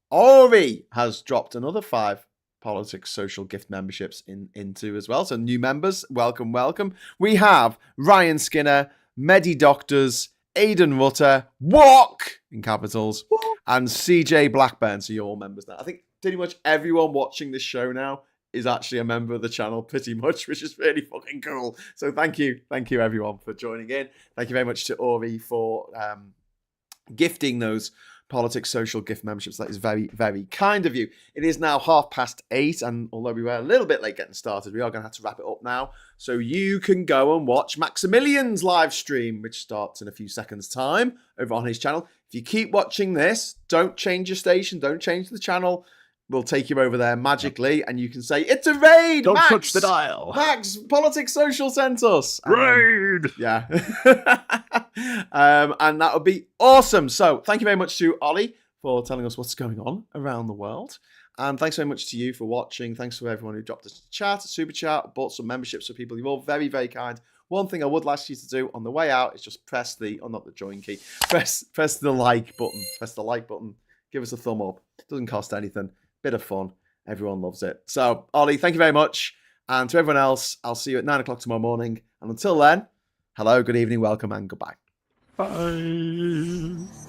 Ori has dropped another 5 Politics Social gift memberships into as well. So new members, welcome. We have Ryan Skinner, Medi Doctors, Aidan Rutter, Walk in capitals, and CJ Blackburn. So you're all members now. I think pretty much everyone watching this show now is actually a member of the channel pretty much, which is really fucking cool. So thank you everyone for joining in. Thank you very much to Ori for gifting those Politics Social gift memberships. That is very, very kind of you. It is now 8:30, and although we were a little bit late getting started, we are going to have to wrap it up now. So you can go and watch Maximilian's live stream, which starts in a few seconds' time over on his channel. If you keep watching this, don't change your station, don't change the channel. We'll take you over there magically, and you can say, it's a raid, Don't Max! touch the dial. Max, Politics Social sent us. Raid! Yeah. And that would be awesome. So thank you very much to Ollie for telling us what's going on around the world. And thanks very much to you for watching. Thanks to everyone who dropped us a chat, a super chat, bought some memberships for people. You're all very, very kind. One thing I would ask you to do on the way out is just press not the join key, press the like button. Press the like button. Give us a thumb up. It doesn't cost anything. Bit of fun. Everyone loves it. So, Ollie, thank you very much. And to everyone else, I'll see you at 9 o'clock tomorrow morning. And until then, hello, good evening, welcome, and goodbye. Bye.